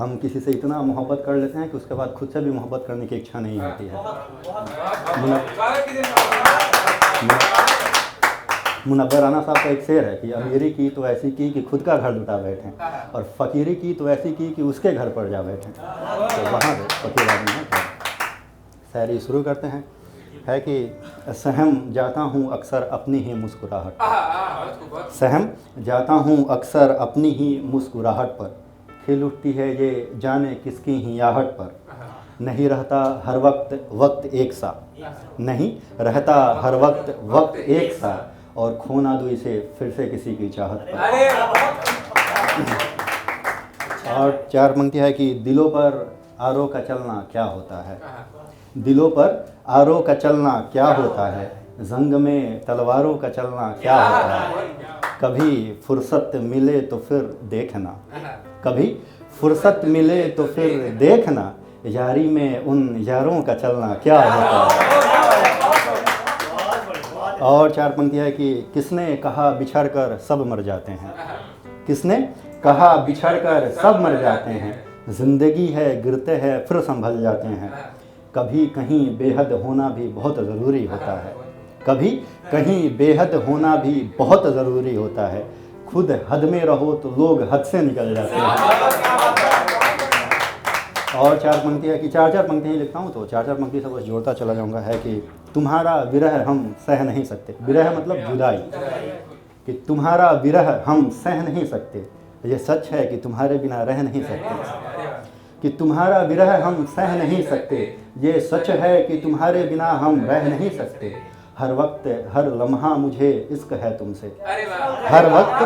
हम किसी से इतना मोहब्बत कर लेते हैं कि उसके बाद खुद से भी मोहब्बत करने की इच्छा नहीं होती है। मुनव्वर राना साहब का एक शेर है कि अमीरी की तो ऐसी की कि खुद का घर लुटा बैठे, और फ़कीरी की तो ऐसी की कि उसके घर पर जा बैठे। तो वहाँ फ़कीर आदमी है। शायरी शुरू करते हैं। है कि सहम जाता हूँ अक्सर अपनी ही मुस्कुराहट पर, सहम जाता हूँ अक्सर अपनी ही मुस्कुराहट पर, खिल उठती है ये जाने किसकी ही आहट पर, नहीं रहता हर वक्त एक सा, नहीं रहता हर वक्त एक सा, और खोना दो इसे फिर से किसी की चाहत पर। और 4 पंक्तियाँ है कि दिलों पर आरों का चलना क्या होता है, दिलों पर आरों का चलना क्या होता है, जंग में तलवारों का चलना क्या होता है, कभी फुर्सत मिले तो फिर देखना, कभी फुर्सत मिले तो फिर देखना, यारी में उन यारों का चलना क्या होता है। और 4 पंक्तियाँ है कि किसने कहा बिछड़ कर सब मर जाते हैं, किसने कहा बिछड़ कर सब मर जाते हैं, जिंदगी है गिरते हैं फिर संभल जाते हैं, कभी कहीं बेहद होना भी बहुत ज़रूरी होता है, कभी कहीं बेहद होना भी बहुत ज़रूरी होता है, खुद हद में रहो तो लोग हद से निकल जाते हैं। और 4 पंक्तियाँ कि 4 पंक्तियाँ लिखता हूँ तो 4 पंक्ति से बस जोड़ता चला जाऊँगा। है कि तुम्हारा विरह हम सह नहीं सकते, विरह मतलब जुदाई, कि तुम्हारा विरह हम सह नहीं सकते, ये सच है कि तुम्हारे बिना रह नहीं सकते, कि तुम्हारा विरह हम सह नहीं सकते, ये सच है कि तुम्हारे बिना हम रह नहीं सकते, हर वक्त हर लम्हा मुझे इश्क है तुमसे, हर वक्त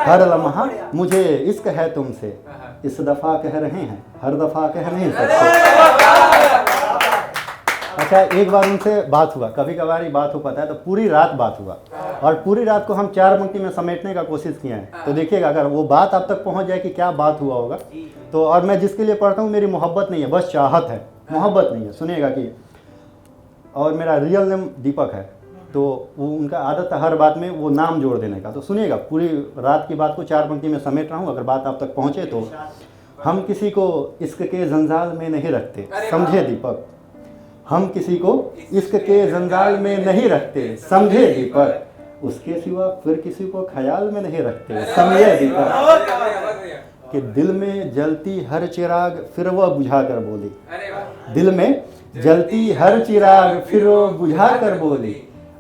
हर लम्हा मुझे इश्क है तुमसे, इस दफ़ा कह रहे हैं हर दफ़ा कह नहीं सकते। अच्छा, एक बार उनसे बात हुआ, कभी कभार ही बात हो पाता है, तो पूरी रात बात हुआ और पूरी रात को हम 4 पंक्ति में समेटने का कोशिश किए हैं। तो देखिएगा अगर वो बात आप तक पहुंच जाए कि क्या बात हुआ होगा तो। और मैं जिसके लिए पढ़ता हूँ मेरी मोहब्बत नहीं है, बस चाहत है, मोहब्बत नहीं है। सुनिएगा कि और मेरा रियल नेम दीपक है, तो वो उनका आदत है हर बात में वो नाम जोड़ देने का। तो सुनिएगा, पूरी रात की बात को 4 पंक्ति में समेट रहा हूँ, अगर बात आप तक पहुँचे तो। हम किसी को इश्क के जंजाल में नहीं रखते, समझे दीपक, हम किसी को इश्क के जंजाल में नहीं रखते, समझे दीपक, उसके सिवा फिर किसी को ख्याल में नहीं रखते, समझे दीपक, कि दिल में जलती हर चिराग फिर वह बुझा कर बोली, दिल में जलती हर चिराग फिर वो बुझा कर बोली,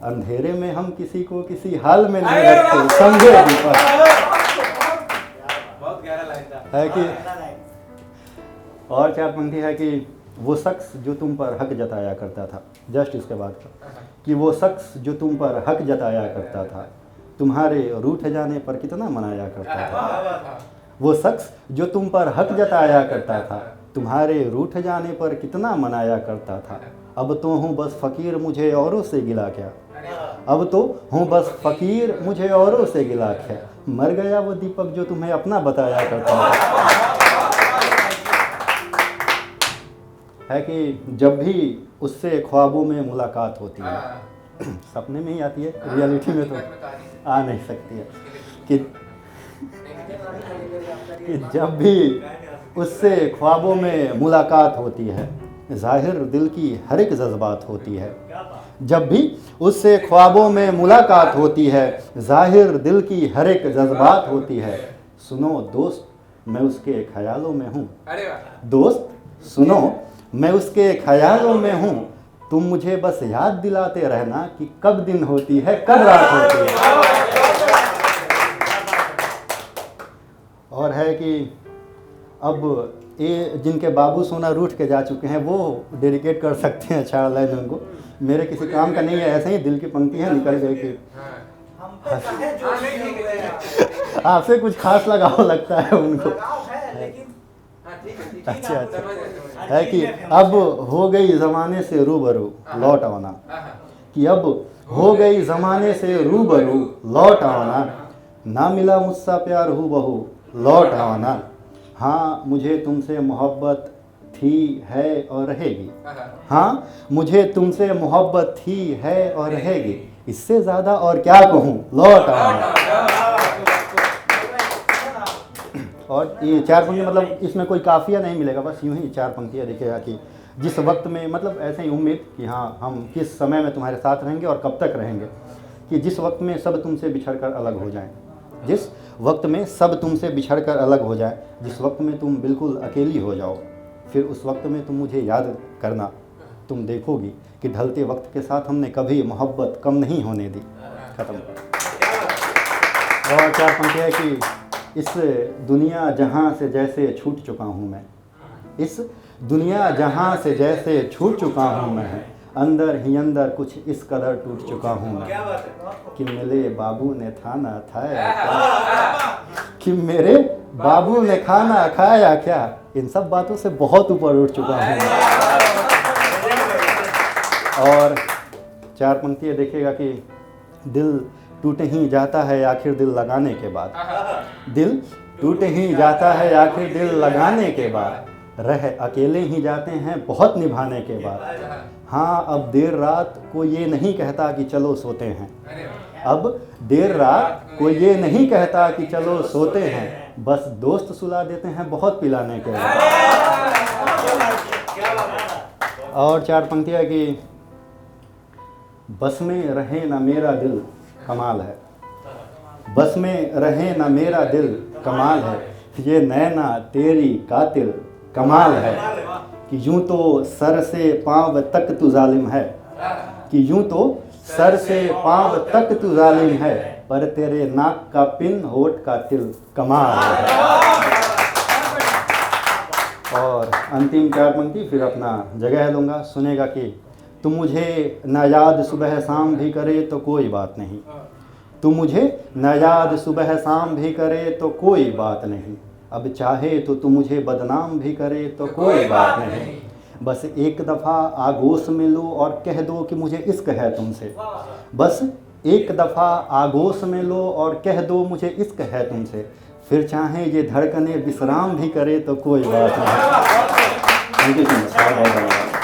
अंधेरे में हम किसी को किसी हाल में नहीं रखते, समझे दीपक। है कि और 4 पंक्ति है कि वो शख्स जो तुम पर हक जताया करता था, जस्ट इसके बाद कि वो शख्स जो तुम पर हक जताया करता था, तुम्हारे रूठ जाने पर कितना मनाया करता था, वो शख्स जो तुम पर हक जताया करता था, तुम्हारे रूठ जाने पर कितना मनाया करता था, अब तो हूँ बस फ़कीर मुझे औरों से गिला क्या, अब तो हूँ बस फ़कीर मुझे औरों से गिला क्या, मर गया वो दीपक जो तुम्हें अपना बताया करता था। है कि जब भी उससे ख्वाबों में मुलाकात होती है, सपने में ही आती है, रियलिटी में तो आ नहीं सकती है, कि जब भी उससे ख्वाबों में मुलाकात होती है, ज़ाहिर दिल की हर एक जज्बात होती है, जब भी उससे ख्वाबों में मुलाकात होती है, ज़ाहिर दिल की हर एक जज्बात होती है, सुनो दोस्त मैं उसके ख्यालों में हूँ, दोस्त सुनो मैं उसके ख्यालों में हूँ, तुम मुझे बस याद दिलाते रहना कि कब दिन होती है कब रात होती है। और है कि अब ये जिनके बाबू सोना रूठ के जा चुके हैं वो डेडिकेट कर सकते हैं 4 लाइन उनको, मेरे किसी काम का नहीं है, ऐसे ही दिल की पंक्ति है, निकल गई कि आपसे कुछ खास लगाव लगता है उनको। अच्छा है कि अब हो गई ज़माने से रूबरू लौट आना, कि अब हो गई ज़माने से रूबरू लौट आना, ना मिला मुझसा प्यार हूबहू लौट आना, हाँ मुझे तुमसे मोहब्बत थी है और रहेगी, हाँ मुझे तुमसे मोहब्बत थी है और रहेगी, इससे ज़्यादा और क्या कहूँ लौट आना। और ये 4 पंक्ति मतलब इसमें कोई काफिया नहीं मिलेगा, बस यूं ही 4 पंक्तियाँ दिखेगा कि जिस वक्त में, मतलब ऐसे ही उम्मीद कि हाँ हम किस समय में तुम्हारे साथ रहेंगे और कब तक रहेंगे, कि जिस वक्त में सब तुमसे बिछड़ कर अलग हो जाएं, जिस वक्त में सब तुमसे बिछड़ कर अलग हो जाए, जिस वक्त में तुम बिल्कुल अकेली हो जाओ, फिर उस वक्त में तुम मुझे याद करना। तुम देखोगी कि ढलते वक्त के साथ हमने कभी मोहब्बत कम नहीं होने दी। ख़त्म। और 4 पंक्ति है कि इस दुनिया जहाँ से जैसे छूट चुका हूँ मैं, इस दुनिया जहाँ से जैसे छूट चुका हूँ मैं, अंदर ही अंदर कुछ इस कदर टूट चुका हूँ मैं, कि मेरे बाबू ने खाना खाया क्या, कि मेरे बाबू ने खाना खाया क्या, इन सब बातों से बहुत ऊपर उठ चुका हूँ मैं। और 4 पंक्ति देखिएगा कि दिल टूट ही जाता है आखिर दिल लगाने के बाद, दिल टूट ही जाता है आखिर दिल लगाने के बाद, रह अकेले ही जाते हैं बहुत निभाने के बाद। हाँ अब देर रात कोई ये नहीं कहता कि चलो सोते हैं, अब देर रात कोई ये नहीं कहता कि चलो सोते हैं, बस दोस्त सुला देते हैं बहुत पिलाने के बाद। और 4 पंक्तियाँ कि बस में रहे ना मेरा दिल कमाल है, बस में रहे ना मेरा दिल कमाल है, ये नैना तेरी कातिल कमाल है, कि यूं तो सर से पाँव तक तू जालिम है, कि यूं तो सर से पाँव तक तू जालिम है, पर तेरे नाक का पिन होठ का तिल कमाल है। और अंतिम 4 पंक्ति फिर अपना जगह लूँगा, सुनेगा कि तुम मुझे ना याद सुबह शाम भी करे तो कोई बात नहीं, तुम मुझे ना याद सुबह शाम भी करे तो कोई बात नहीं, अब चाहे तो तुम मुझे बदनाम भी करे तो कोई बात नहीं, बस एक दफ़ा आगोश में लो और कह दो कि मुझे इश्क है तुमसे, बस एक दफ़ा आगोश में लो और कह दो मुझे इश्क है तुमसे, फिर चाहे ये धड़कने विश्राम भी करे तो कोई बात नहीं। Thank you so much.